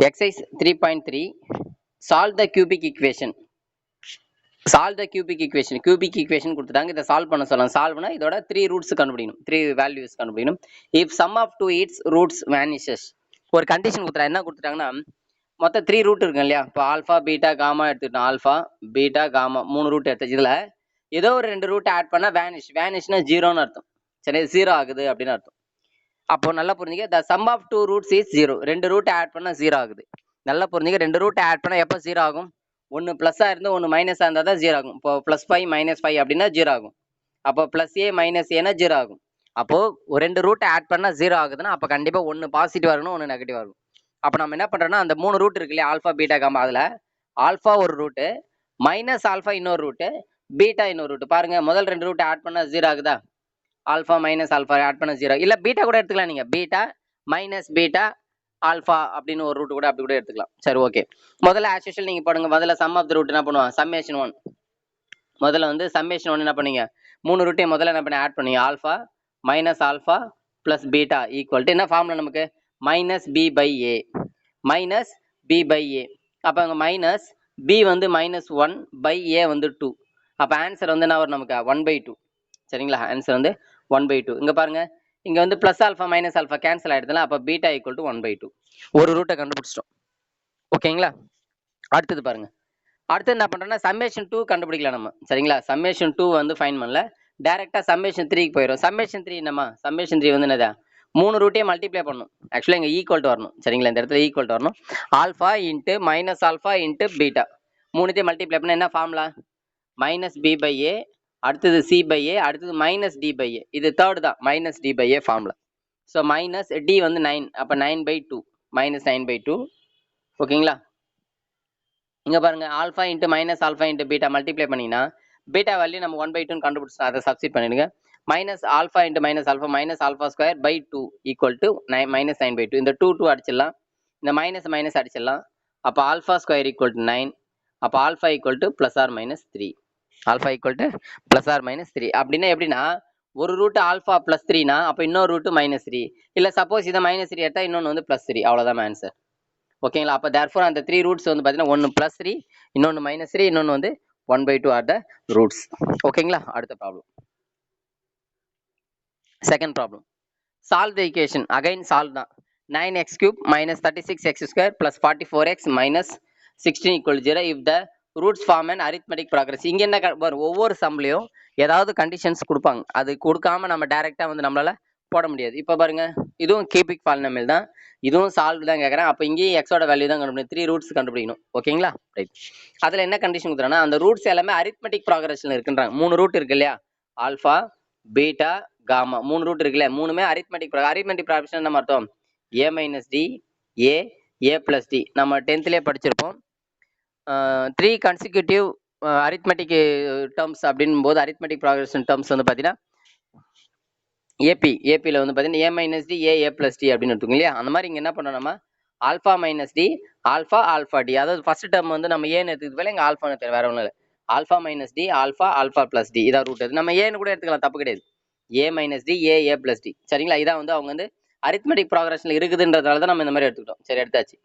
Exercise 3.3 solve the cubic equation. Solve the cubic equation. Cubic equation கொடுத்துட்டாங்க. இதை solve பண்ண சொல்லலாம். சால்வ்னா இதோட 3 ரூட்ஸ் கண்டுபிடிக்கணும். 3 வேல்யூஸ் கண்டுபிடிக்கணும். If sum of two its roots vanishes. ஒரு கண்டிஷன் கொடுத்துட்டா என்ன கொடுத்துட்டாங்கன்னா மொத்தம் 3 ரூட் இருக்கு இல்லையா? இப்போ ஆல்ஃபா பீட்டா காமா எடுத்துக்கிட்டோம். ஆல்ஃபா பீட்டா காமா 3 ரூட் எடுத்து இதுல ஏதோ ஒரு 2 ரூட் ஆட் பண்ணா வேனிஷ்னா ஜீரோன்னு அர்த்தம். சரி, ஜீரோ ஆகுது அப்படின்னு அர்த்தம். அப்போ நல்லா புரிஞ்சுக்க, the sum of two roots is zero. 2 root add பண்ணா ஜீரோ ஆகுது. நல்லா புரிஞ்சுக்க, 2 ரூட் ஆட் பண்ணா எப்போ ஜீரோ ஆகும்? ஒன்று ப்ளஸ்ஸா இருந்து ஒன்று மைனஸா இருந்தால் தான் ஜீரோ ஆகும். இப்போ +5 -5 அப்படின்னா ஜீரோ ஆகும். அப்போ +a -a ஜீரோ ஆகும். அப்போ ஒரு 2 ரூட் ஆட் பண்ணா ஜீரோ ஆகுதுன்னா அப்போ கண்டிப்பா ஒன்று பாசிட்டிவா இருக்கணும், ஒன்று நெகட்டிவா இருக்கும். அப்போ நம்ம என்ன பண்றோம்னா அந்த 3 ரூட் இருக்கு இல்லையா, ஆல்ஃபா பீட்டா காமா, அதுல ஆல்ஃபா ஒரு ரூட்டு, மைனஸ் ஆல்ஃபா இன்னொரு ரூட்டு, பீட்டா இன்னொரு ரூட்டு. பாருங்க, முதல் 2 ரூட் ஆட் பண்ணா ஜீரோ ஆகுதா? ஆல்ஃபா மைனஸ் ஆல்ஃபா ஆட் பண்ண ஜீரோ. இல்ல பீட்டா கூட எடுத்துக்கலாம். நீங்க பீட்டா மைனஸ் பீட்டா ஆல்ஃபா அப்படின்னு ஒரு ரூட் கூட அப்படி கூட எடுத்துக்கலாம். சரி, ஓகே. முதல்ல ஆஸ் யூஷுவல் நீங்க போடுங்க. முதல்ல சம் ஆஃப் த ரூட் என்ன பண்ணுவோம்? சம்மேஷன் 1. முதல்ல வந்து சம்மேஷன் 1 என்ன பண்ணீங்க? 3 ரூட்டையும் முதல்ல என்ன பண்ணி ஆட் பண்ணீங்க? Alpha minus alpha plus beta equal to என்ன ஃபார்முலா நமக்கு? Minus B by A. Minus B by A. அப்போ அங்கே மைனஸ் பி வந்து -1 பை ஏ வந்து 2. அப்போ ஆன்சர் வந்து என்ன வரும் நமக்கு? 1/2. சரிங்களா? ஆன்சர் வந்து 1/2. இங்க பாருங்க, இங்க வந்து plus alpha minus alpha cancel ஆயிடுதுல. அப்ப பீட்டா ஈக்குவல் டு 1/2. ஒரு ரூட்டை கண்டுபிடிச்சிட்டோம். ஓகேங்களா? அடுத்தது பாருங்க. அடுத்து என்ன பண்றோம்னா சம்மேஷன் 2 கண்டுபிடிக்கலாம் நம்ம. சரிங்களா? சம்மேஷன் 2 வந்து ஃபைன் பண்ணல, டைரக்டா சம்மேஷன் 3க்கு போயிடும். சம்மேஷன் 3 என்னமா? சம்மேஷன் 3 வந்து என்னதா? 3 ரூட்டையும் மல்டிப்ளை பண்ணணும். ஆக்சுவலா இங்க ஈக்குவல் டு வரணும். சரிங்களா? இந்த இடத்துல ஈக்குவல் டு வரணும். Alpha into minus alpha into beta, மூணுத்தையும் மல்டிப்ளை பண்ணா என்ன ஃபார்முலா? மைனஸ் பி பை ஏ, அடுத்தது சி பை ஏ, அடுத்தது மைனஸ் டி பை ஏ. இது தேர்ட் தான், minus d by a formula. So minus d வந்து 9, அப்போ 9/2, -9/2. ஓகேங்களா? இங்க பாருங்க, alpha into minus alpha into beta multiply பண்ணிங்கன்னா பீட்டா வேல்யூ நம்ம 1/2 கண்டுபிடிச்சோம். அதை சப்ஸ்டிட் பண்ணிடுங்க. Minus alpha into minus alpha square by 2 equal to -9/2. இந்த 2 அடிச்சிடலாம், இந்த மைனஸ் அடிச்சிடலாம். அப்போ ஆல்ஃபா ஸ்கொயர் ஈக்குவல் டு 9. அப்போ alpha equal to +or-3. Alpha equal to +or-3 அப்படின்னா எப்படின்னா, ஒரு ரூட் ஆல்ஃபா +3னா அப்போ இன்னொரு ரூட் -3. இல்லை சப்போஸ் இதை -3 எடுத்தா இன்னொன்று வந்து +3. அவ்வளோதான் ஆன்சர். ஓகேங்களா? அப்போ தேர்ஃபோர் அந்த 3 ரூட்ஸ் வந்து பார்த்தீங்கன்னா ஒன்று +3, இன்னொன்று -3, இன்னொன்று வந்து 1/2 ஆர் த ரூட்ஸ். ஓகேங்களா? அடுத்த problem. Second problem. Solve the equation. Again solve தான். 9x³ -36x² + 44x -16 = 0 if the roots form and arithmetic progression. இங்கே என்ன ஒவ்வொரு சம்லையும் ஏதாவது கண்டிஷன்ஸ் கொடுப்பாங்க. அது கொடுக்காம நம்ம டைரெக்டாக வந்து நம்மளால போட முடியாது. இப்போ பாருங்க, இதுவும் கியூபிக் பாலினாமியல் தான், இதுவும் சால்வ் தான் கேட்குறேன். அப்போ இங்கேயும் எக்ஸோட வேல்யூ தான் கண்டுபிடிக்கணும். 3 ரூட்ஸ் கண்டுபிடிக்கணும். ஓகேங்களா? ரைட். அதில் என்ன கண்டிஷன் கொடுத்துறாங்கன்னா, அந்த ரூட்ஸ் எல்லாமே அரித்மெட்டிக் ப்ராக்ரஸில் இருக்குன்றாங்க. 3 ரூட் இருக்கு இல்லையா? ஆல்ஃபா பீட்டா காமா 3 ரூட் இருக்குல்ல, மூணுமே அரித்மெட்டிக் ப்ராக்ரஸ் என்ன அர்த்தம்? a - d a a + d. நம்ம 10th படிச்சிருப்போம். 3 கன்சிக்யூட்டிவ் அரித்மெட்டிக் டேர்ம்ஸ் அப்படின் போது அரித்மெட்டிக் ப்ராக்ரஷன் டேர்ம்ஸ் வந்து பார்த்தீங்கன்னா ஏபியில் வந்து பார்த்தீங்கன்னா a - d a a + d அப்படின்னு எடுத்துக்கோங்க இல்லையா? அந்த மாதிரி இங்கே என்ன பண்ணோம் நம்ம? Alpha - d alpha d. அதாவது ஃபர்ஸ்ட் டேர்ம் வந்து நம்ம ஏன்னு எடுத்துக்கிட்டு இங்கே ஆல்ஃபான்னு தெரியும், வேற ஒன்றும் இல்லை. ஆல்ஃபா - d ஆல்ஃபா + d இதான் ரூட். நம்ம ஏன்னு கூட எடுத்துக்கலாம், தப்பு கிடையாது. a - d a + d. சரிங்களா? இதான் வந்து அவங்க வந்து அரித்மெட்டிக் ப்ராக்ரஷன்ல இருக்குதுன்றதால தான் நம்ம இந்த மாதிரி எடுத்துக்கிட்டோம். சரி, எடுத்தாச்சு.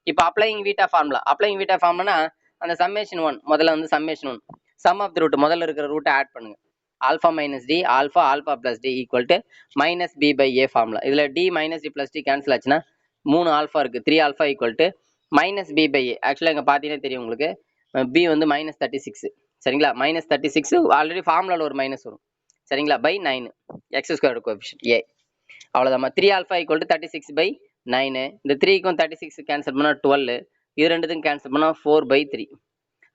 இப்போ அப்ளைங் வீட்டா ஃபார்முலா. அந்த சம்மேஷன் 1 முதல்ல வந்து summation 1 sum of the root முதல்ல இருக்கிற ரூட்டை ஆட் பண்ணுங்க. Alpha - d alpha + d equal to -b by a formula. இதுல d - d + d கேன்சல் ஆச்சுன்னா 3 ஆல்ஃபா இருக்கு, 3 alpha equal to -b by a. ஆக்சுவலாக இங்கே பார்த்தீங்கன்னா தெரியும் உங்களுக்கு, b வந்து -36. சரிங்களா? -36 ஆல்ரெடி ஃபார்முலாவில் ஒரு மைனஸ் வரும். சரிங்களா? By 9 x² coefficient a. அவ்வளோதான். 3 ஆல்ஃபா ஈக்குவல் டு 36 பை 9. இந்த 3க்கும் 36 கேன்சல் பண்ணால் 12, இது ரெண்டுத்துக்கும் கேன்சல் பண்ணால் 4/3.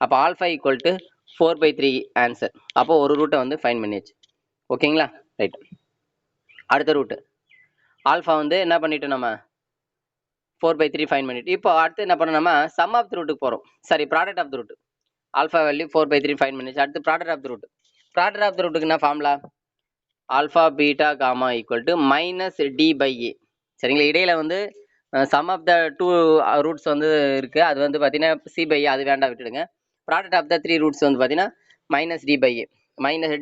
அப்போ ஆல்ஃபா ஈக்குவல் டு 4/3 ஆன்சர். அப்போ ஒரு ரூட்டை வந்து ஃபைன் பண்ணியாச்சு. ஓகேங்களா? ரைட். அடுத்த ரூட்டு ஆல்ஃபா வந்து என்ன பண்ணிட்டோம் நம்ம? 4/3 ஃபைன் பண்ணிட்டு இப்போ அடுத்து என்ன பண்ணோம் நம்ம? சம் ஆஃப் தி ரூட்டுக்கு போகிறோம். சரி, product of the root. Alpha value 4/3 find பண்ணிச்சு. அடுத்து product of the root. Product of the ரூட்டுக்கு என்ன formula? Alpha beta gamma equal to -d by a. சரிங்களா? இடையில வந்து சம் ஆஃப் த 2 ரூட்ஸ் வந்து இருக்கு. அது வந்து பார்த்தீங்கன்னா c பை a, அது வேண்டாம், விட்டுடுங்க. ப்ராடக்ட் ஆஃப் த 3 ரூட்ஸ் வந்து பார்த்தீங்கன்னா -d பை a.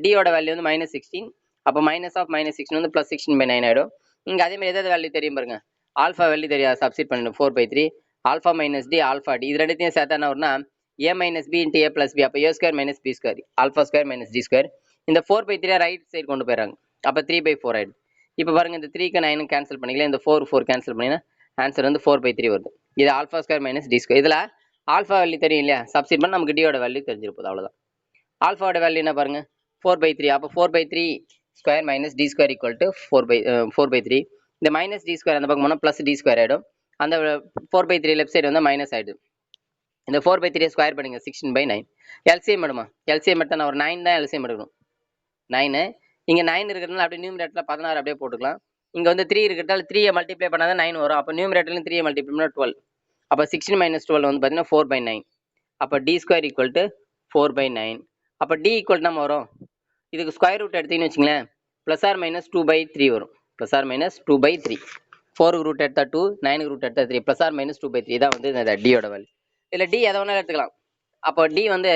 -d-யோட வேல்யூ வந்து -16. அப்போ -16 வந்து +16/9 ஆகிடும். இங்கே அதே மாதிரி எதாவது வேல்யூ தெரியும் பாருங்க. ஆல்ஃபா வேல்யூ தெரியாது, சப்ஸ்டிட் பண்ணிடும் 4/3. Alpha minus D alpha D இது ரெண்டுத்தையும் சேர்த்தா என்ன வரும்னா A minus B into A plus B அப்போ A square minus B square alpha square minus D square இந்த 4/3 ரைட் சைடு கொண்டு போயிடறாங்க அப்போ 3/4 ஆயிடுது இப்போ பாருங்க இந்த 3க்கு 9 கேன்சல் பண்ணிக்கலாம் இந்த 4 கேன்சல் பண்ணிங்கன்னா ஆன்சர் வந்து 4/3 வருது இது alpha square minus D square இதில் ஆல்ஃபா வேல்யூ தெரியும் இல்லையா சப்ஸ்டிட் பண்ண நமக்கு டியோட வேல்யூ தெரிஞ்சிருப்போம் அவ்வளோதான் ஆல்ஃபாவோட வேல்யூ என்ன பாருங்க 4/3 அப்போ 4/3 square minus D square equal to 4/3 இந்த மைனஸ் டி ஸ்கொயர் அந்த பக்கம் போனால் ப்ளஸ் டி ஸ்கொயர் ஆகிடும் அந்த 4/3 லெஃப்ட் சைடு வந்து மைனஸ் ஆகிடும் இந்த 4/3 ஸ்கொயர் பண்ணுங்க 16/9 எல்சிஎம் எடுமா எல்சிஎம் எடுத்தால் ஒரு 9 தான் எல்சிஎம் எடுக்கணும் 9 இங்கே 9 இருக்கிறதுனால அப்படியே நியூமரேட்டரில் 16 அப்படியே போட்டுக்கலாம் இங்கே வந்து 3 இருக்கிறதால 3 மல்டிப்ளை பண்ணால் தான் 9 வரும் அப்போ நியூமரேட்டர்லையும் 3 மல்டிப்ளை பண்ணால் 12 அப்போ 16 - 12 வந்து பார்த்தீங்கன்னா 4/9 அப்போ டி ஸ்கொயர் ஈக்குவல் டு 4/9 அப்போ டி ஈக்குவல் நம்ம வரும் இதுக்கு ஸ்கொயர் ரூட் எடுத்தீங்கன்னு வச்சுங்களேன் ப்ளஸ் ஆர் மைனஸ் 2/3 வரும் ப்ளஸ் ஆர் மைனஸ் 2/3 4க்கு ரூட் எடுத்தால் 2 9க்கு ரூட் எடுத்தால் 3 ப்ளஸ் ஆர் மைனஸ் 2/3 தான் வந்து இந்த டியோட வேல்யூ இல்லை டி எதை வேணாலும் எடுத்துக்கலாம் அப்போ டி வந்து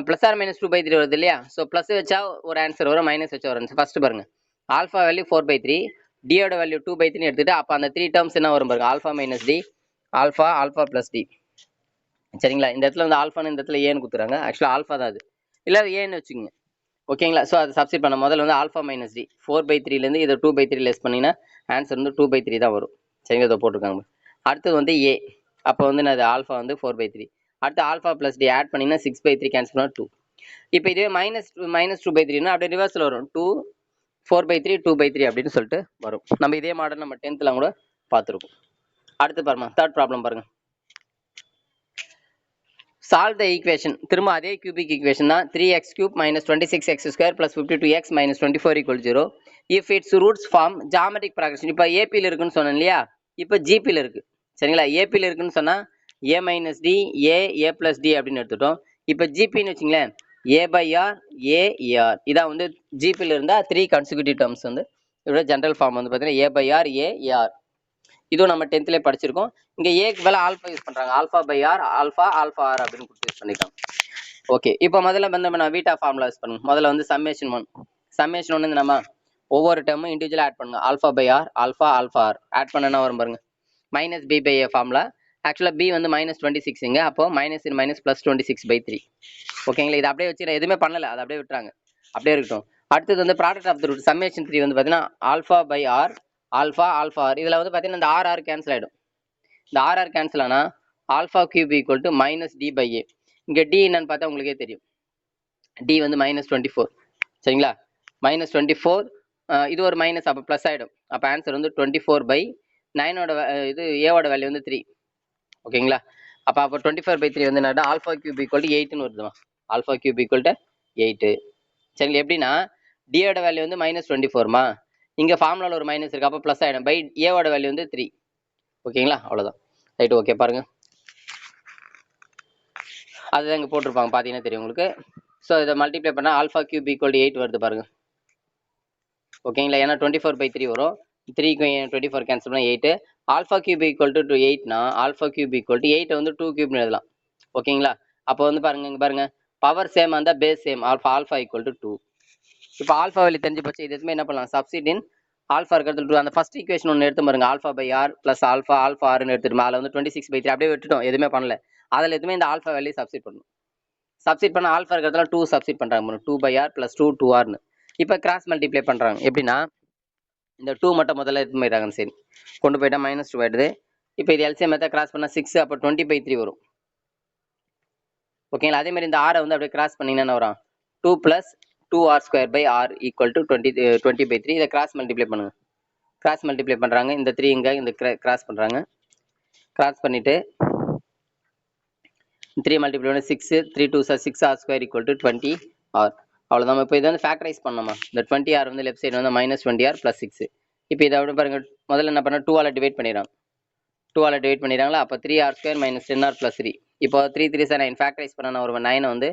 ப்ளஸ் ஆர் மைனஸ் 2/3 வருது இல்லையா ஸோ ப்ளஸ் வச்சா ஒரு ஆன்சர் வரும் மைனஸ் வச்சா ஒரு ஆன்சர் ஃபஸ்ட்டு பாருங்க ஆல்ஃபா வேல்யூ 4/3 டியோட வேல்யூ 2/3 எடுத்துட்டு அப்போ அந்த 3 டேர்ம்ஸ் என்ன வரும் பாருங்க alpha minus D alpha plus d சரிங்களா இந்த இடத்துல வந்து ஆல்ஃபான்னு இந்த இடத்துல ஏன்னு கொடுத்துறாங்க ஆக்சுவலாக ஆல்ஃபா தான் அது இல்லை ஏன்னு வச்சுக்கோங்க ஓகேங்களா ஸோ அதை சப்ஸ்டிட் பண்ண முதல்ல வந்து ஆல்ஃபா மைனஸ் டி 4/3லேருந்து இதை 2/3 லெஸ் பண்ணிங்கன்னா ஆன்சர் வந்து 2/3 தான் வரும் சரிங்களா இதை போட்டிருக்காங்க அடுத்தது வந்து ஏ அப்போ வந்து நான் ஆல்ஃபா வந்து 4/3 அடுத்து ஆல்ஃபா ப்ளஸ் டி ஆட் பண்ணிங்கன்னா 6/3 கேன்சல் பண்ணால் 2 இப்போ இதுவே மைனஸ் 2/3னா அப்படியே ரிவர்ஸில் வரும் 2 4/3 2/3 அப்படின்னு சொல்லிட்டு வரும் நம்ம இதே மாடல் நம்ம 10th கூட பார்த்துருக்கோம் அடுத்து பாருங்க தேர்ட் ப்ராப்ளம் பாருங்க சால்வ் த ஈக்குவேஷன் திரும்ப அதே கியூபிக் ஈக்குவேஷன் தான் 3x³ - 26x² + 52x - 24 = 0 if its roots form geometric progression இப்போ ஏபியில் இருக்குன்னு சொன்னேன் இல்லையா இப்போ ஜிபியில் இருக்கு சரிங்களா ஏபியில் இருக்குன்னு சொன்னால் ஏ மைனஸ் டி ஏ பிளஸ் டி அப்படின்னு எடுத்துட்டோம் இப்போ ஜிபின்னு வச்சுங்களேன் ஏ/ஆர் ஏஆர் இதான் வந்து ஜிபியில் இருந்தால் 3 கன்சிக்யூட்டிவ் டேர்ம்ஸ் வந்து இதோட ஜென்ரல் ஃபார்ம் வந்து பார்த்தீங்கன்னா ஏ/ஆர் ஏஆர் இதுவும் நம்ம 10th படிச்சிருக்கோம் இங்கே ஏக்கு மேலே ஆல்ஃபா யூஸ் பண்ணுறாங்க ஆல்ஃபா/ஆர் ஆல்ஃபா ஆர் அப்படின்னு கொடுத்து யூஸ் பண்ணிக்கலாம் ஓகே இப்போ முதல்ல வந்து நம்ம வீட்டா ஃபார்முலா யூஸ் பண்ணுங்க முதல்ல வந்து சம்மேஷன் ஒன் வந்து நம்ம ஒவ்வொரு டேர்மும் இண்டிவிஜுவலாக ஆட் பண்ணுங்க ஆல்ஃபா/ஆர் ஆல்ஃபா ஆர் ஆட் பண்ணனா வரும் பாருங்க மைனஸ் பி/ஏ ஃபார்முலா ஆக்சுவலாக பி வந்து -26 அப்போ மைனஸ் ப்ளஸ் 26/3 ஓகேங்களா இது அப்படியே வச்சு எதுவுமே பண்ணலை அதை அப்படியே விட்டுறாங்க அப்படியே இருக்கட்டும் அடுத்தது வந்து product of the root summation 3 வந்து பார்த்தீங்கன்னா ஆல்ஃபா/ஆர் ஆல்ஃபா ஆர் இதில் வந்து பார்த்தீங்கன்னா இந்த ஆர் கேன்சல் ஆகிடும் இந்த ஆர் கேன்சல் ஆனால் α³ = -d/a இங்கே டி என்னன்னு பார்த்தா உங்களுக்கே தெரியும் டி வந்து -24 சரிங்களா -24 இது ஒரு மைனஸ் அப்போ ப்ளஸ் ஆகிடும் அப்போ ஆன்சர் வந்து 24/9 இது ஏவோட வேல்யூ வந்து 3 ஓகேங்களா அப்போ 24/3 வந்து என்னன்னா α³ = 8ன்னு வருதுமா α³ = 8 சரிங்களா எப்படின்னா டியோட வேல்யூ வந்து -24மா இங்கே ஃபார்முலாவில் ஒரு மைனஸ் இருக்குது அப்போ ப்ளஸ் ஆகிடும் பை ஏவோட வேல்யூ வந்து 3 ஓகேங்களா அவ்வளோதான் ரைட் ஓகே பாருங்கள் அதுதான் இங்கே போட்டிருப்பாங்க பார்த்தீங்கன்னா தெரியும் உங்களுக்கு ஸோ இதை மல்டிப்ளை பண்ணால் α³ = 8 வருது பாருங்கள் ஓகேங்களா ஏன்னா 24/3 வரும் 3க்கு 24 கேன்சல் பண்ணால் 8 α³ = 8னா α³ = 8 வந்து 2³ எழுதலாம் ஓகேங்களா அப்போ வந்து பாருங்கள் இங்கே பாருங்கள் பவர் சேம் அந்த பேஸ் சேம் ஆல்ஃபா = 2 இப்போ ஆல்ஃபா வேல்யூ தெரிஞ்சு போச்சு இது எதுவுமே என்ன பண்ணலாம் சப்ஸ்டிட் ஆல்ஃபா இருக்கிறது 2 அந்த ஃபர்ஸ்ட் ஈக்குவேஷன் ஒன்று எடுத்து பாருங்க ஆல்ஃபா/ஆர் + ஆல்ஃபா ஆர்னு எடுத்துட்டு அதில் வந்து 26/3 அப்படியே விட்டுட்டோம் எதுவுமே பண்ணல அதில் எதுவுமே இந்த ஆல்ஃபா வேல்யூ சப்ஸ்டிட் பண்ணணும் சப்ஸ்டிட் பண்ண ஆல்ஃபா இருக்கிறதுல 2 சப்ஸ்டிட் பண்ணுறாங்க 2/r + 2 2rனு இப்போ கிராஸ் மல்டிப்ளை பண்ணுறாங்க எப்படின்னா இந்த 2 மட்டும் முதல்ல எடுத்து போயிட்டாங்க சரி கொண்டு போயிட்டா -2 ஆயிடுது இப்போ இது எல்சிஎம் மெத்தட் கிராஸ் பண்ணால் 6 அப்போ 20/3 வரும் ஓகேங்களா அதே மாதிரி இந்த ஆரை வந்து அப்படியே கிராஸ் பண்ணிங்கன்னா வரும் 2 + 2r² r = 20/3 இதை கிராஸ் மல்டிப்ளை பண்ணுங்க கிராஸ் மல்டிப்ளை பண்ணுறாங்க இந்த 3 இங்கே இந்த கிராஸ் பண்ணுறாங்க கிராஸ் பண்ணிவிட்டு 3 மல்டிப்ளை பண்ணி 6 3 2 6r² = 20r அவ்வளோதான் இப்போ இதை வந்து ஃபேக்டரைஸ் பண்ணோமா இந்த 20r வந்து லெஃப்ட் சைடு வந்து -20r + 6 இப்போ இதை அப்படி பாருங்கள் முதல்ல என்ன பண்ணால் 2ஆல் டிவைட் பண்ணிடுறாங்க 2ஆல் டிவைட் பண்ணிடுறாங்களா அப்போ 3r² - 10r + 3 இப்போ 3 3 9 ஃபேக்டரைஸ் பண்ண ஒரு 9 வந்து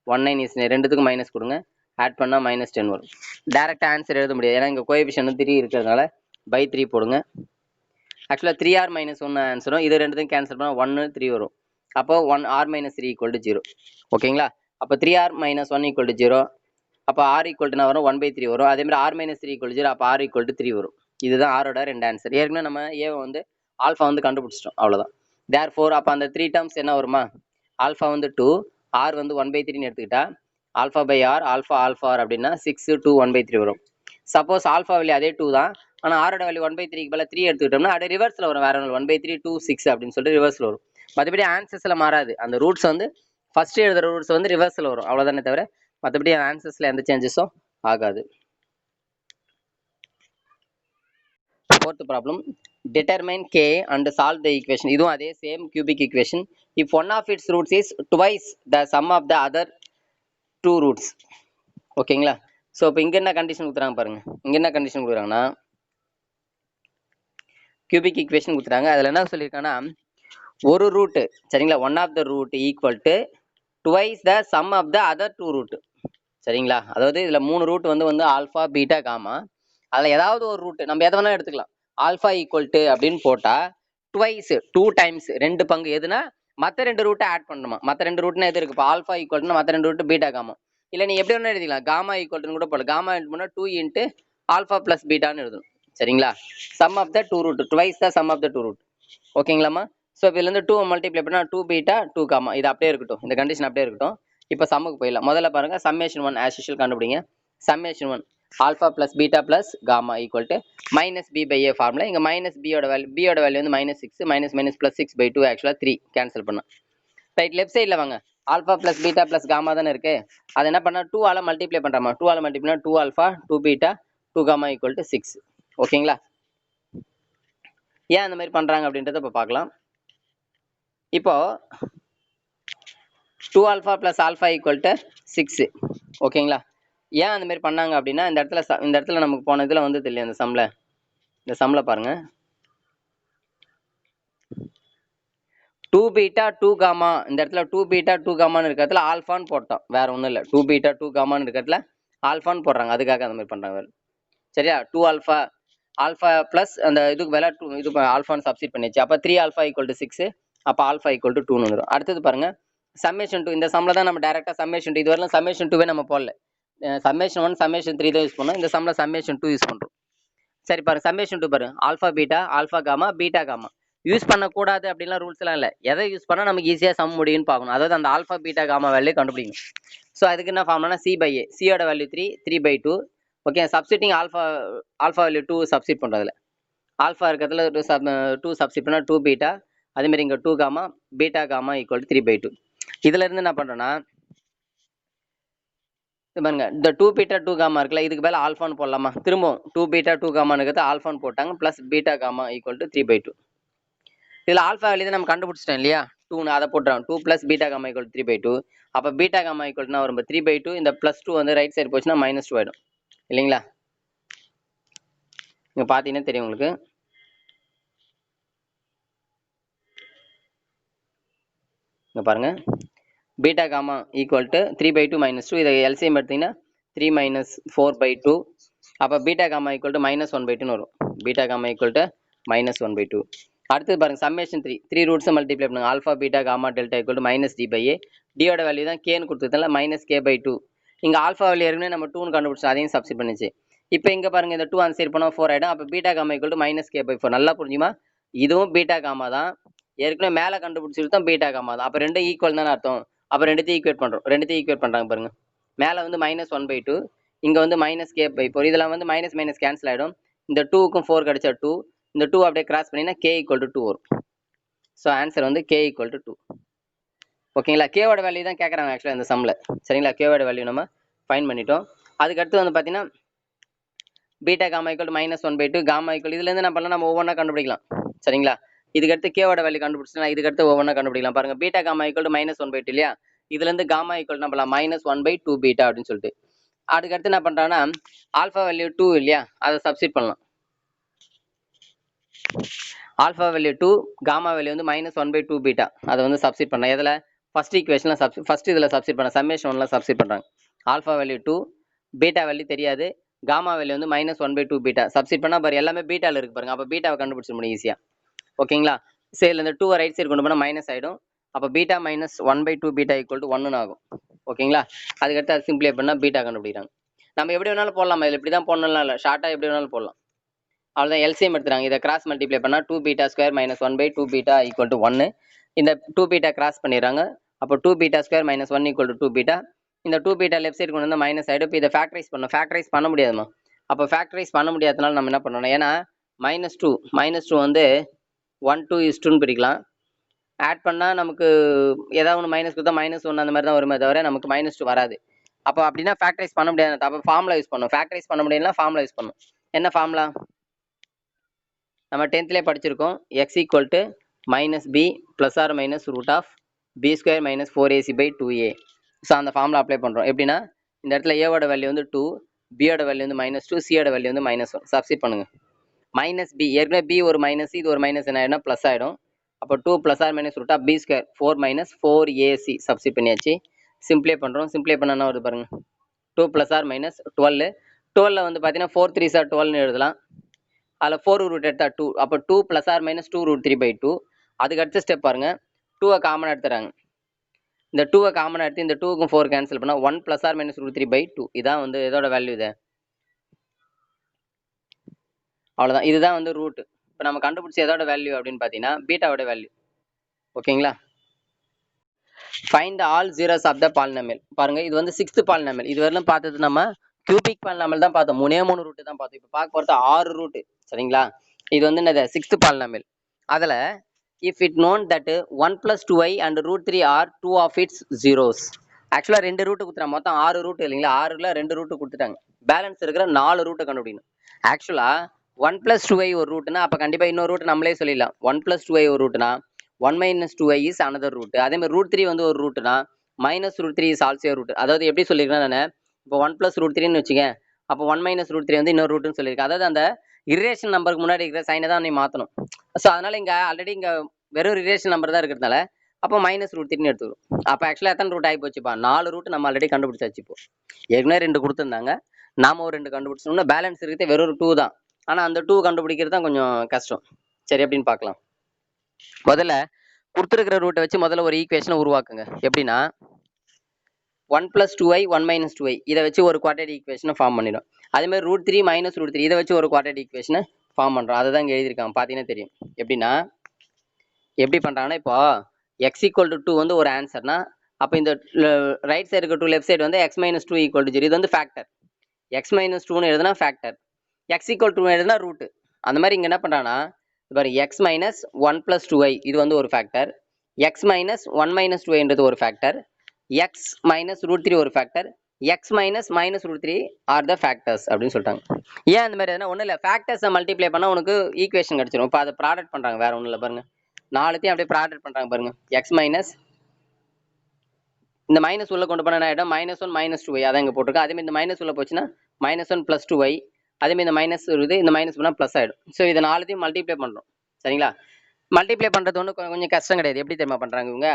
19 is ரெண்டுத்துக்கும் மைனஸ் கொடுங்க ஆட் பண்ணால் -10 வரும் டேரெக்டாக ஆன்சர் எழுத முடியாது ஏன்னா இங்கே கோஎஃபிஷியன்ட் 3 இருக்கிறதுனால /3 போடுங்க ஆக்சுவலாக 3r - 1 ஆன்சரும் இது ரெண்டுத்தையும் கேன்சல் பண்ணால் 1 3 வரும் அப்போ 1r - 3 = 0 ஓகேங்களா அப்போ 3r - 1 = 0 அப்போ r = வரும் 1/3 வரும் அதே மாதிரி r - 3 = 0 அப்போ r = 3 வரும் இதுதான் ஆரோட ரெண்டு ஆன்சர் ஏற்கனவே நம்ம ஏவை வந்து ஆல்ஃபா வந்து கண்டுபிடிச்சிட்டோம் அவ்வளோதான் தேர்ஃபோர் அப்போ அந்த 3 டேர்ம்ஸ் என்ன வருமா, ஆல்ஃபா வந்து 2, ஆர் வந்து 1/3ன்னு எடுத்துக்கிட்டா alpha by r alpha r அப்படின்னா 6 2 1/3 வரும். சப்போஸ் ஆல்ஃபா வேல்யூ அதே 2 தான், ஆனால் ஆரோட வேல்யூ 1/3க்கு பதிலாக 3 எடுத்துக்கிட்டோம்னா அப்படியே ரிவர்ஸில் வரும். வேற 1/3 2 6 அப்படின்னு சொல்லிட்டு ரிவர்ஸில் வரும். மற்றபடி ஆன்சர்ஸில் மாறாது. அந்த ரூட்ஸ் வந்து ஃபர்ஸ்ட் எழுதுற ரூட்ஸ் வந்து ரிவர்ஸில் வரும், அவ்வளோதானே தவிர மற்றபடி ஆன்சர்ஸில் எந்த சேஞ்சஸும் ஆகாது. Fourth problem, determine k and solve the equation. இதுவும் அதே same cubic equation. If one of its roots is twice the sum of the other two roots. ஓகேங்களா. ஸோ இப்போ இங்கே என்ன கண்டிஷன் கொடுத்துறாங்க பாருங்க. இங்கே என்ன கண்டிஷன் கொடுக்குறாங்கன்னா cubic equation கொடுத்துறாங்க. அதில் என்ன சொல்லியிருக்காங்கன்னா ஒரு ரூட்டு சரிங்களா, one of the root equal to twice the sum of the other two root சரிங்களா. அதாவது இதில் 3 ரூட் வந்து ஆல்ஃபா பீட்டா காமா, அதில் ஏதாவது ஒரு ரூட் நம்ம எதை வேணால் எடுத்துக்கலாம். ஆல்ஃபா ஈக்குவல் டு அப்படின்னு போட்டால் டுவைஸ் 2 டைம்ஸ் 2 பங்கு எதுனா மற்ற 2 ரூட்டை ஆட் பண்ணணுமா. மற்ற 2 ரூட்னா எது இருக்கு, இப்போ ஆல்ஃபா ஈக்குவல்னா மற்ற 2 ரூட் பீட்டா காமா. இல்லை நீ எப்படி வேணா எழுதிக்கலாம், காமா ஈக்குவல்னு கூட போடலாம். காமா எழுதுனா 2 இன்ட்டு ஆல்ஃபா ப்ளஸ் பீட்டான்னு எழுதணும் சரிங்களா. Sum of the two root twice the sum of the two root. ஓகேங்களாம்மா. ஸோ இதுலேருந்து 2 மல்டிப்ளை பண்ணால் 2 பீட்டா 2 காமா, இது அப்படியே இருக்கட்டும், இந்த கண்டிஷன் அப்படியே இருக்கட்டும். இப்போ சம்முக்கு போயிடலாம். முதல்ல பாருங்க சம்மேஷன் 1 ஆஸ் யூஷுவல் கண்டுபிடிங்க. Summation 1 alpha plus beta plus gamma equal to minus B by a formula. இங்கே மைனஸ் பியோட வேல்யூ வந்து -6 மைனஸ் ப்ளஸ் 6/2 ஆக்சுவலாக 3 கேன்சல் பண்ணலாம். ரைட் லெஃப்ட் சைடில் வாங்க, alpha plus beta plus gamma தானே இருக்கு. அது என்ன பண்ணால் 2 ஆல் மல்டிப்ளை பண்ணுறாமா. 2 all multiply 2 alpha 2 beta 2 gamma equal to 6. ஓகேங்களா. ஏன் அந்த மாதிரி பண்ணுறாங்க அப்படின்றத இப்போ பார்க்கலாம். இப்போ 2 alpha plus alpha equal to 6 ஓகேங்களா. ஏன் அந்த மாதிரி பண்ணாங்க அப்படின்னா இந்த இடத்துல நமக்கு போன இதில் வந்து இல்லையா இந்த சம்மில் பாருங்க 2 பீட்டா 2 காமா, இந்த இடத்துல 2 பீட்டா 2 காமான்னு இருக்கிறதுல ஆல்ஃபான்னு போட்டோம், வேற ஒன்றும் இல்லை. 2 பீட்டா 2 காமான்னு இருக்கிறதுல ஆல்ஃபான்னு போடுறாங்க, அதுக்காக அந்த மாதிரி பண்ணுறாங்க சரியா. 2 ஆல்ஃபா ப்ளஸ் அந்த இதுக்கு வேலை 2 இது ஆல்ஃபான்னு சப்ஸ்டிட் பண்ணிச்சு. அப்போ 3 ஆல்ஃபா ஈக்குவல் டு 6, அப்போ ஆல்ஃபா ஈக்குவல் டு 2ன்னு வந்துடும். அடுத்தது பாருங்க சம்மேஷன் 2, இந்த சம்மில் தான் நம்ம டேரெக்டாக சம்மேஷன் 2 இது வரலாம் சம்மேஷன் 2வே நம்ம போடல. சம்மேஷன் 1 சம்மேஷன் 3 தான் யூஸ் பண்ணோம். இந்த சம்மில் சம்மேஷன் 2 யூஸ் பண்ணுறோம். சரி பாருங்க சம்மேஷன் 2 பாருங்க alpha beta alpha gamma beta gamma use பண்ணக்கூடாது அப்படின்லாம் ரூல்ஸ்லாம் இல்லை. எதை யூஸ் பண்ணால் நமக்கு ஈஸியாக சம் முடியும்னு பார்க்கணும். அதாவது அந்த ஆல்ஃபா பீட்டா காமா வேல்யூ கண்டுபிடிக்கணும். ஸோ அதுக்கு என்ன ஃபார்ம்னா சி பை ஏ, சியோட வேல்யூ 3/2 okay. Substituting alpha value 2 substitute பண்ணுறதுல ஆல்ஃபா இருக்கிறதுல 2 சப்ஸ்டிட் பண்ணால் 2 பீட்டா, அதேமாதிரி இங்கே 2 gamma beta gamma equal to 3/2. இதுல இருந்து என்ன பண்ணுறோன்னா பாருங்க இந்த 2 பீட்டா 2 காமா இருக்குல்ல, இதுக்கு மேலே ஆல்ஃபான்னு போடலாமா. திரும்பவும் 2 பீட்டா 2 காமான்னு இருக்கிறது ஆல்ஃபான்னு போட்டாங்க plus beta gamma equal to 3/2. இதில் ஆல்ஃபா வேல்யூ தான் நம்ம கண்டுபிடிச்சிட்டோம் இல்லையா, 2 அதை போட்டுறோம். 2 ப்ளஸ் பீட்டா காமா ஈக்குவல் 3/2. அப்போ பீட்டா காமா ஈக்குவல்னா வரும் 3/2. இந்த +2 வந்து ரைட் சைடு போச்சுன்னா -2 ஆகிடும் இல்லைங்களா. இங்கே பார்த்தீங்கன்னா தெரியும் உங்களுக்கு. இங்கே பாருங்க பீட்டா காமா ஈக்குவல் டு 3/2 -2. இதை எல்சிஎம் எடுத்தீங்கன்னா 3 - 4/2. அப்போ பீட்டா காமா ஈக்குவல் டு -1/2ன்னு வரும். Beta gamma equal to -1/2. அடுத்தது பாருங்க சம்மேஷன் 3 ரூட்ஸை மல்டிப்ளை பண்ணுங்க. Alpha beta gamma delta equal to -d/a. டியோட வேல்யூ தான் கேன்னு கொடுத்ததுனால -k/2. இங்கே ஆல்ஃபா வேல்யூ ஏற்கனவே நம்ம 2ன்னு கண்டுபிடிச்சோம், அதையும் சப்ஸ்டிட் பண்ணிச்சு. இப்போ இங்கே பாருங்க இந்த 2 அந்த சைடு போனால் 4 ஆகிடும். அப்போ beta gamma equal to -k/4. நல்லா புரிஞ்சுமா, இதுவும் பீட்டா காமா தான், ஏற்கனவே மேலே கண்டுபிடிச்சிருக்கோம் பீட்டா காமா தான். அப்போ ரெண்டும் ஈக்குவல் தானே அர்த்தம். அப்போ ரெண்டுத்தையும் ஈக்குவேட் பண்ணுறோம். ரெண்டுத்தையும் ஈக்குவேட் பண்ணுறாங்க பாருங்க. மேலே வந்து -1/2, இங்கே வந்து -k/4. இதெல்லாம் வந்து மைனஸ் கேன்சல் ஆகிடும். இந்த 2க்கும் 4 கிடைச்சா 2, இந்த 2 அப்படியே கிராஸ் பண்ணினா k ஈக்குவல் டு 2 வரும். ஸோ ஆன்சர் வந்து k ஈக்குவல் டு 2. ஓகேங்களா. கேவோட வேல்யூ தான் கேட்குறாங்க ஆக்சுவலாக இந்த சம்மில் சரிங்களா. கேவோட வேல்யூ நம்ம ஃபைன் பண்ணிட்டோம். அதுக்கடுத்து வந்து பார்த்தீங்கன்னா beta gamma equal to -1/2 gamma equal, இதுலேருந்து என்ன பண்ணலாம் நம்ம ஒவ்வொன்றா கண்டுபிடிக்கலாம் சரிங்களா. இதுக்கடுத்து கேவோட வேல்யூ கண்டுபிடிச்சினா இதுக்கடுத்து ஒவ்வொன்றா கண்டுபிடிக்கலாம். பாருங்க பீட்டா காமா ஈக்குவல் டு -1/2 இல்லையா, இதுலேருந்து காமா ஈக்குவல் நம்மளாம் -1/2 பீட்டா அப்படின்னு சொல்லிட்டு. அதுக்கடுத்து என்ன பண்ணுறாங்கன்னா ஆல்ஃபா வேல்யூ 2 இல்லையா, அதை சப்ஸ்டிட் பண்ணலாம். ஆல்ஃபா வேல்யூ 2 காமா வேல்யூ வந்து -1/2 பீட்டா, அதை வந்து சப்ஸ்டிட் பண்ணலாம். எதில் ஃபர்ஸ்ட் ஈக்குவேஷனில் ஃபர்ஸ்ட் இதில் சப்ஸ்டிட் பண்ண சம்மேஷன் 1ல சப்ஸ்டிட் பண்ணுறாங்க. ஆல்ஃபா வேல்யூ 2 பீட்டா வேல்யூ தெரியாது, காமா வேல்யூ வந்து -1/2 பீட்டா சப்ஸ்டிட் பண்ணால் பாரு எல்லாமே பீட்டாவில் இருக்கு பாருங்க. அப்போ பீட்டாவை கண்டுபிடிச்சிட முடியும் ஈஸியாக. ஓகேங்களா. சரி இந்த 2 ரைட் சைடு கொண்டு போனால் மைனஸ் ஆகிடும். அப்போ பீட்டா -1/2 பீட்டா ஈக்குவல் டு 1ன்னு ஆகும். ஓகேங்களா. அதுக்கடுத்து அது சிம்பிளை பண்ணால் பீட்டா கண்டுபிடிக்கிறாங்க. நம்ம எப்படி வேணாலும் போடலாம், இதில் இப்படி தான் போடணும்லாம் இல்லை, ஷார்ட்டாக எப்படி வேணாலும் போடலாம். அவ்வளோதான் எல்சிஎம் எடுத்துறாங்க. இதை கிராஸ் மல்டிப்ளை பண்ணால் 2 beta square minus 1/2 beta equal to 1. இந்த 2 பீட்டா கிராஸ் பண்ணிடுறாங்க. அப்போ 2 beta square minus 1 equal to 2 beta. இந்த 2 பீட்டா லெஃப்ட் சைடு கொண்டு வந்து மைனஸ் ஆகிடும். இப்போ இதை ஃபேக்டரைஸ் பண்ணணும். ஃபேக்டரைஸ் பண்ண முடியாதுமா. அப்போ ஃபேக்டரைஸ் பண்ண முடியாதனால நம்ம என்ன பண்ணணும், ஏன்னா -2 வந்து 1 2 is 2ன்னு பிரிக்கலாம். ஆட் பண்ணால் நமக்கு ஏதாவது ஒன்று மைனஸ் கொடுத்தா -1 அந்த மாதிரி தான் வருமே தவிர நமக்கு -2 வராது. அப்போ அப்படின்னா ஃபேக்டரைஸ் பண்ண முடியாது. அப்போ ஃபார்முலா யூஸ் பண்ணணும். ஃபேக்டரைஸ் பண்ண முடியலன்னா ஃபார்முலா யூஸ் பண்ணணும். என்ன ஃபார்முலா? நம்ம 10th படிச்சிருக்கோம். x equal to -b plus r minus root of b square minus 4ac/2a. So அந்த ஃபார்முலா அப்ளை பண்ணுறோம். எப்படின்னா இந்த இடத்துல ஏவோட வேல்யூ வந்து 2, பியோட வேல்யூ வந்து -2, சியோட வேல்யூ வந்து -1. சப்ஸ்டிட் பண்ணுங்க. -b ஏற்கனவே b ஒரு மைனஸ், இது ஒரு மைனஸ் என்ன ஆகிடும், ப்ளஸ் ஆகிடும். அப்போ 2 plus r minus root of b square 4 minus 4ac substitute பண்ணியாச்சு. சிம்ப்ளை பண்ணுறோம். சிம்ப்ளை பண்ணனா வருது பாருங்க. 2 ப்ளஸ் ஆர் மைனஸ் 12. 12 வந்து பார்த்தீங்கன்னா 4 3s are 12ன்னு எழுதலாம். அதில் 4 ரூட் எடுத்தா 2. அப்போ 2 ப்ளஸ் ஆர் மைனஸ் 2 ரூட் 3/2. அதுக்கு அடுத்த ஸ்டெப் பாருங்க. 2 காமன் எடுத்துறாங்க. இந்த 2 காமன் எடுத்து இந்த 2க்கும் 4 கேன்சல் பண்ணால் 1 ப்ளஸ் ஆர் மைனஸ் ரூட் 3/2. இதான் வந்து இதோட வேல்யூ. இது அவ்வளோதான். இதுதான் வந்து ரூட். இப்போ நம்ம கண்டுபிடிச்ச எதோட வேல்யூ அப்படின்னு பார்த்தீங்கன்னா பீட்டாவோட வேல்யூ. ஓகேங்களா? Find all zeros of the polynomial. பாருங்க, இது வந்து 6th பாலினாமியல். இது வரலாம் பார்த்தது நம்ம கியூபிக் பாலினாமியல் தான் பார்த்தோம். 3 ரூட்டு தான் பார்த்தோம். இப்போ பார்க்க போகிறது 6 ரூட்டு. சரிங்களா? இது வந்து என்னது 6th பாலினாமியல். அதில் if it known that 1 plus 2i and root 3 are 2 of its zeros. ஆக்சுவலாக 2 ரூட்டு கொடுத்துட்டாங்க. மொத்தம் 6 ரூட்டு இல்லைங்களா? 6ல் 2 ரூட்டு கொடுத்துட்டாங்க. பேலன்ஸ் இருக்கிற 4 ரூட்டை கண்டுபிடிக்கணும். ஆக்சுவலாக 1 plus 2i ஒரு ரூட்டுனா அப்போ கண்டிப்பாக இன்னொரு ரூட் நம்மளே சொல்லிடலாம். 1 plus 2i ஒரு ரூட்டுனா 1 minus 2i is another root. அதே மாதிரி ரூட் 3 வந்து ஒரு ரூட்டுனா minus root 3 is also a root. அதாவது எப்படி சொல்லியிருக்கேன் நான், இப்போ 1 plus root 3ன்னு வச்சுக்க, அப்போ 1 minus root 3 வந்து இன்னொரு ரூட்டுன்னு சொல்லியிருக்கேன். அதாவது அந்த இரிலேஷன் நம்பருக்கு முன்னாடி இருக்கிற சைனை தான் நீ மாற்றணும். ஸோ அதனால இங்கே ஆல்ரெடி இங்கே வெறும் ரிலேஷன் நம்பர் தான் இருக்கிறதுனால அப்போ -√3ன்னு எடுத்துக்கிறோம். அப்போ ஆக்சுவலாக எத்தனை ரூட் ஆகி போச்சுப்பா? 4 ரூட் நம்ம ஆல்ரெடி கண்டுபிடிச்சாச்சு. இப்போ ஏற்கனவே 2 கொடுத்துருந்தாங்க, நாம ஒரு 2 கண்டுபிடிச்சோம்னா பேலன்ஸ் இருக்கிறது வெறும் 2 தான். ஆனால் அந்த 2 கண்டுபிடிக்கிறது தான் கொஞ்சம் கஷ்டம். சரி, அப்படின்னு பார்க்கலாம். முதல்ல கொடுத்துருக்கிற ரூட்டை வச்சு முதல்ல ஒரு ஈக்குவேஷனை உருவாக்குங்க. எப்படின்னா 1 plus 2i 1 minus 2i இதை வச்சு ஒரு குவாட்ரேட்டிக் ஈக்குவேஷனை ஃபார்ம் பண்ணிடும். அதே மாதிரி ரூட் 3 minus ரூட் 3 இதை வச்சு ஒரு குவாட்ரேட்டிக் ஈக்குவேஷனை ஃபார்ம் பண்ணுறோம். அதை தான் இங்கே எழுதியிருக்காங்க. பார்த்தீங்கன்னா தெரியும். எப்படின்னா எப்படி பண்ணுறாங்கன்னா, இப்போ x ஈக்குவல் டு 2 வந்து ஒரு ஆன்சர்னா அப்போ இந்த ரைட் சைடு இருக்க 2 லெஃப்ட் சைடு வந்து x minus 2 ஈக்குவல் டு 0. இது வந்து ஃபேக்டர். x minus 2ன்னு எழுதுனா ஃபேக்டர், x ஈக்குவல் டு எழுதுனா ரூட்டு. அந்த மாதிரி இங்கே என்ன பண்ணுறான்னா பாரு, x minus 1 plus 2i இது வந்து ஒரு ஃபேக்டர், x minus 1 minus 2iன்றது ஒரு ஃபேக்டர், x minus root 3 ஒரு factor, x minus root 3 R the factors அப்படின்னு சொல்லிட்டாங்க. ஏன் அந்த மாதிரி எதுனா ஒன்றும் இல்லை, ஃபேக்டர்ஸை மல்டிப்ளை பண்ணால் உனக்கு ஈக்குவேஷன் கிடச்சிரும். இப்போ அதை ப்ராடக்ட் பண்ணுறாங்க, வேறு ஒன்றும் இல்லை. பாருங்க, 4த்தையும் அப்படியே ப்ராடக்ட் பண்ணுறாங்க. பாருங்க, x மைனஸ் இந்த மைனஸ் உள்ள கொண்டு போனால் ஆகிடும் -1 minus 2i. அதான் இங்கே போட்டிருக்கு. அதேமாதிரி இந்த மைனஸ் உள்ள போச்சுன்னா -1 plus 2i. அதேமாதிரி இந்த மைனஸ் வருது, இந்த மைனஸ் பண்ணால் ப்ளஸ் ஆகிடும். ஸோ இதை 4த்தையும் மல்டிப்ளை பண்ணுறோம். சரிங்களா? மல்டிப்ளை பண்ணுறது ஒன்றும் கொஞ்சம் கஷ்டம் கிடையாது. எப்படி தெரியுமா பண்ணுறாங்க இவங்க?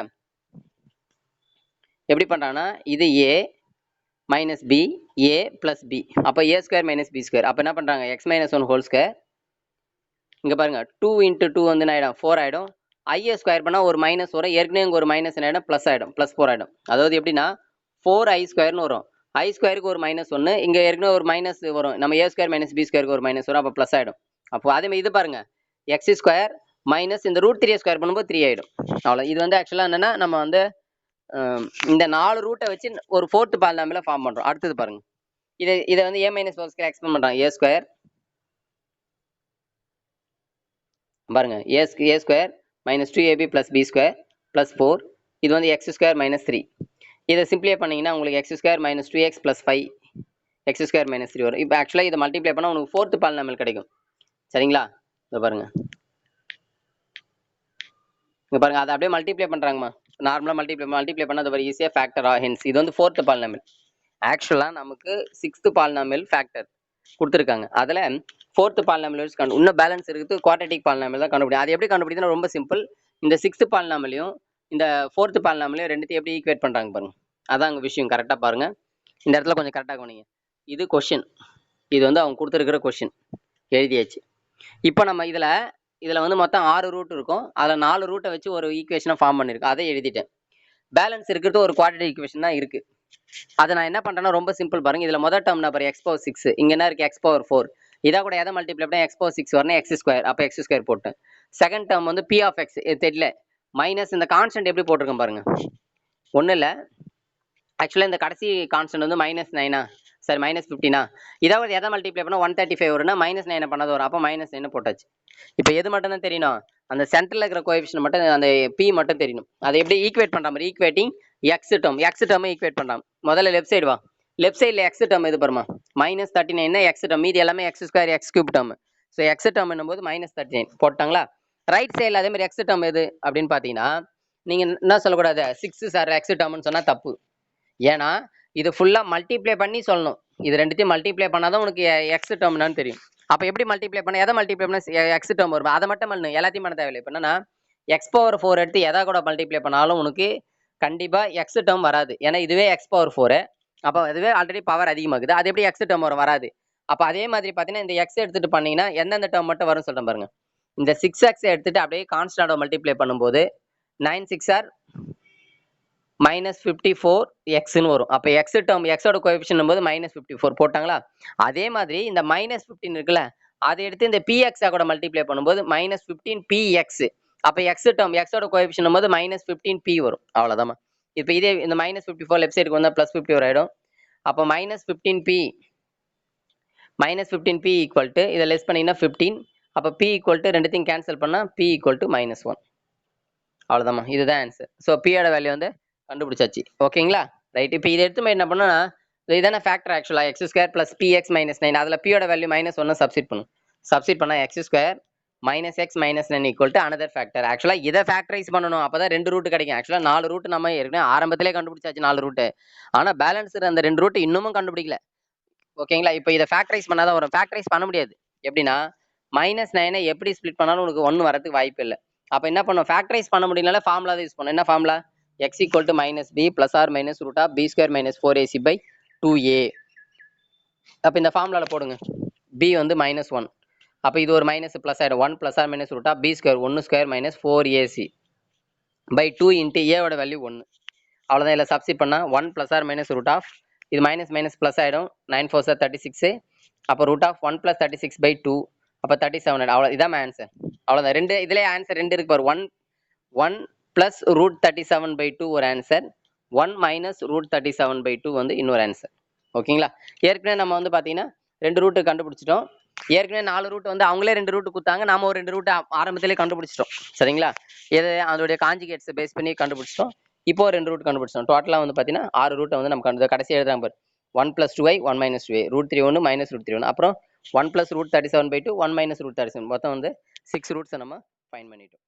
எப்படி பண்ணுறாங்கன்னா இது a minus b a plus b, அப்போ a square minus b square. அப்போ என்ன பண்ணுறாங்க, x minus 1 ஹோல் ஸ்கொயர். இங்கே பாருங்க, 2 into 2 வந்து என்ன ஆகிடும், 4 ஆகிடும். ஐஏ ஸ்கொயர் பண்ணால் ஒரு மைனஸ் வரும். ஏற்கனவே இங்கே ஒரு மைனஸ் என்ன ஆகிடும், ப்ளஸ் ஆகிடும். +4 ஆகிடும். அதாவது எப்படின்னா 4i ஸ்கொயர்னு வரும். i ஸ்கொயருக்கு ஒரு -1, இங்கே ஏற்கனவே ஒரு மைனஸ் வரும். நம்ம a ஸ்கொயர் மைனஸ் b ஸ்கொயருக்கு ஒரு மைனஸ் வரும். அப்போ ப்ளஸ் ஆகிடும். அப்போ அதேமாதிரி இது பாருங்க, x ஸ்கொயர் மைனஸ் இந்த ரூட் 3 ஸ்கொயர் பண்ணும்போது 3 ஆகிடும். அவ்வளோ. இது வந்து ஆக்சுவலாக என்னென்னா நம்ம வந்து இந்த 4 ரூட்டை வச்சு ஒரு 4th பாலினாமியலை ஃபார்ம் பண்ணுறோம். அடுத்தது பாருங்க, இதை வந்து a minus whole square expand பண்ணுறாங்க. a ஸ்கொயர் பாருங்க, a square minus 2ab plus b square plus 4. இது வந்து x ஸ்கொயர் மைனஸ் 3. இதை சிம்பிளை பண்ணிங்கன்னா உங்களுக்கு x square minus 2x plus 5 x square minus 3 வரும். இப்போ ஆக்சுவலாக இதை மல்டிப்ளை பண்ணால் உங்களுக்கு 4th பாலினாமியல் கிடைக்கும். சரிங்களா? இதை பாருங்க, இங்கே பாருங்க, அதை அப்படியே மல்டிப்ளை பண்ணுறாங்கம்மா. நார்மலாக மல்டிப்ளை பண்ணால் அது ஒரு ஈஸியாக ஃபேக்டர் ஹென்ஸ் இது வந்து 4th பாலினாமியல். ஆக்சுவலாக நமக்கு 6th பாலினாமியல் ஃபேக்டர் கொடுத்துருக்காங்க. அதில் 4th பாலினாமியல் வச்சு இன்னும் பேலன்ஸ் இருக்குது குவாட்ரேட்டிக் பாலினாமியல் தான் கண்டுபிடிக்கும். அது எப்படி கண்டுபிடிக்குன்னா ரொம்ப சிம்பிள். இந்த 6th பாலினாமியலையும் இந்த 4th பாலினாமியலையும் ரெண்டுத்தையும் எப்படி ஈக்குவேட் பண்ணுறாங்க பாருங்க. அதான் அங்கே விஷயம். கரெக்டாக பாருங்கள், இந்த இடத்துல கொஞ்சம் கரெக்டாக கவனிங்க. இது கொஷின், இது வந்து அவங்க கொடுத்துருக்கிற கொஷின் எழுதியாச்சு. இப்போ நம்ம இதில் வந்து மொத்தம் 6 ரூட் இருக்கும். அதில் 4 ரூட்டை வச்சு ஒரு ஈக்குவேஷனை ஃபார்ம் பண்ணியிருக்கோம். அதை எழுதிட்டேன். பேலன்ஸ் இருக்கிறது ஒரு குவாட்ரேட்டிக் ஈக்குவேஷன் தான் இருக்குது. அதை நான் என்ன பண்ணுறேன்னா ரொம்ப சிம்பிள் பாருங்க. இதில் முதல் டேர்ம் நான் பாரு x power 6, இங்கே என்ன இருக்குது x power 4. இதை கூட எதை மல்டிப்ளை பண்ணால் எக்ஸ் பவர் 6 வரணும், எக்ஸ் ஸ்கொயர், அப்போ எக்ஸ் ஸ்கொயர் போட்டேன். செகண்ட் டேர்ம் வந்து பி ஆஃப் எக்ஸ் தெரியல, மைனஸ் இந்த கான்ஸ்டன்ட் எப்படி போட்டிருக்கேன் பாருங்க, ஒன்றும் இல்லை. ஆக்சுவலாக இந்த கடைசி கான்ஸ்டன்ட் வந்து -9 சரி -15 இதாவது எதை மல்டிப்ளை பண்ணால் 135 வரும்னா -9 பண்ணது வரும், அப்போ -9 போட்டாச்சு. இப்போ எது மட்டும் தான் தெரியணும், அந்த சென்டரில் இருக்கிற கோஎஃபிஷியன்ட் மட்டும், அந்த பி மட்டும் தெரியணும். அதை எப்படி ஈக்குவேட் பண்ணுற மாதிரி, ஈக்குவேட்டிங் எக்ஸ் டேர்ம் ஈக்குவேட் பண்ணுறான். முதல்ல லெஃப்ட் சைடு வா, லெஃப்ட் சைடில் எக்ஸ் டேர்ம் இது பாருமா, -39 எக்ஸ் டேர்ம், மீதி எல்லாமே X square X cube term. So X term என்னும்போது -39 போட்டாங்களா. ரைட் சைடில் அதே மாதிரி எக்ஸ் டேர்ம் எது அப்படின்னு பார்த்தீங்கன்னா, நீங்கள் என்ன சொல்லக்கூடாது 6 சார் எக்ஸ் டேர்ம்னு சொன்னால் தப்பு. ஏன்னா இது ஃபுல்லாக மல்டிப்ளை பண்ணி சொல்லணும், இது ரெண்டுத்தையும் மல்டிப்ளை பண்ணாதான் உனக்கு எக்ஸ் டேர்ம்னான்னு தெரியும். அப்போ எப்படி மல்டிப்ளை பண்ண, எதை மல்டிப்ளை பண்ண எக்ஸ் டேர்ம் வரும், அதை மட்டும் பண்ணணும், எல்லாத்தையும் பண்ண தேவையில்லை. இப்போ என்னன்னா எக்ஸ் பவர் 4 எடுத்து எதை கூட மல்டிப்ளை பண்ணாலும் உனக்கு கண்டிப்பாக எக்ஸ் டேர்ம் வராது. ஏன்னா இதுவே எக்ஸ் பவர் 4, அப்போ அதுவே ஆல்ரெடி பவர் அதிகமாகுது, அது எப்படி எக்ஸ் டேர்ம் வராது. அப்போ அதே மாதிரி பார்த்தீங்கன்னா இந்த எக்ஸ் எடுத்துட்டு பண்ணீங்கன்னா எந்தெந்த டேர்ம் மட்டும் வரும்னு சொல்கிறேன் பாருங்க. இந்த 6x எடுத்துட்டு அப்படியே கான்ஸ்டன்டோட மல்டிப்ளை பண்ணும்போது 9 6 -54 வரும். அப்போ எக்ஸ் டேர்ம் எக்ஸோட கோஎஃபிஷியன்ட் போது -54 போட்டாங்களா. அதே மாதிரி இந்த -15 இருக்குல்ல, அதை எடுத்து இந்த px கூட மல்டிப்ளை பண்ணும்போது -15px. அப்போ எக்ஸ் டேர்ம் எக்ஸோட கோஎஃபிஷியன்ட் போது -15p வரும். அவ்வளோதாம்மா. இப்போ இதே இந்த -54 லெஃப்ட் சைடுக்கு வந்தால் +54 ஆகிடும். அப்போ -15p ஈக்குவல் டு இதை லெஸ் பண்ணிங்கன்னா 15. அப்போ p ஈக்குவல் டு ரெண்டுத்தையும் கேன்சல் பண்ணால் p ஈக்குவல் டு -1. அவ்வளோதாம்மா, இதுதான் ஆன்சர். ஸோ பியோட வேல்யூ வந்து கண்டுபிடிச்சாச்சு. ஓகேங்களா, ரைட். இப்போ இதை எடுத்து என்ன பண்ணா, இதான ஃபேக்டர் ஆக்சுவலாக எக்ஸ் ஸ்கொயர் ப்ளஸ் px -9, அதில் பியோட வேல்யூ -1 சப்ஸ்டிட் பண்ணும். சப்ஸ்டிட் பண்ணால் X square -x -9 equal to another factor. ஆக்சுவலாக இதை ஃபேக்டரைஸ் பண்ணணும், அப்போ தான் 2 ரூட் கிடைக்கும். ஆக்சுவலாக 4 ரூட் நம்ம ஏற்கனவே ஆரம்பத்திலே கண்டுபிடிச்சாச்சு 4 ரூட்டு. ஆனால் பேலன்ஸ் அந்த 2 ரூட் இன்னமும் கண்டுபிடிக்கல. ஓகேங்களா, இப்போ இதை ஃபேக்டரைஸ் பண்ணாதான் வரும். ஃபேக்டரைஸ் பண்ண முடியாது எப்படின்னா, -9 எப்படி ஸ்ப்ளிட் பண்ணாலும் உனக்கு 1 வரதுக்கு வாய்ப்பு இல்லை. அப்போ என்ன பண்ணும், ஃபேக்டரைஸ் பண்ண முடியலனால ஃபார்முலா தான் யூஸ் பண்ணும். என்ன formula, x equal to -b plus r minus root of b square -4ac/2a. அப்போ இந்த ஃபார்முலாவில் போடுங்க, b வந்து -1, அப்போ இது ஒரு மைனஸ் ப்ளஸ் ஆகிடும், 1 plus r minus root of b square 1 square -4ac/2 into ஏவோட வேல்யூ 1. அவ்வளோதான். இல்லை சப்ஸ்டிட் பண்ணால் 1 plus r minus root of, இது மைனஸ் ப்ளஸ் ஆகிடும், 9 4 சார் 36, அப்போ ரூட் ஆஃப் 1 + 36/2, அப்போ 37. அவ்வளோ, இதான் ஆன்சர். அவ்வளோதான். ரெண்டு இதுலேயே ஆன்சர் ரெண்டு இருக்கு பாரு, 1 + √37/2 ஒரு ஆன்சர், 1 - √37/2 வந்து இன்னொரு ஆன்சர். ஓகேங்களா, ஏற்கனவே நம்ம வந்து பார்த்தீங்கன்னா 2 ரூட்டு கண்டுபிடிச்சிட்டோம். ஏற்கனவே 4 ரூட் வந்து அவங்களே 2 ரூட்டு கொடுத்தாங்க, நாம ஒரு 2 ரூட்டு ஆரம்பத்திலே கண்டுபிடிச்சிட்டோம். சரிங்களா, இது அதோடைய காஞ்சிகேட்ஸை பேஸ் பண்ணி கண்டுபிடிச்சிட்டோம். இப்போ 2 ரூட் கண்டுபிடிச்சிட்டோம். டோட்டலாக வந்து பார்த்தீங்கன்னா 6 ரூட்டை வந்து நம்ம கடைசி எழுதுறாங்க பாரு, 1 + 2i 1 - 2a √3 1 -√3 1, அப்புறம் 1 + √37/2 1 - √37, மொத்தம் வந்து 6 ரூட்ஸை நம்ம ஃபைண்ட் பண்ணிட்டோம்.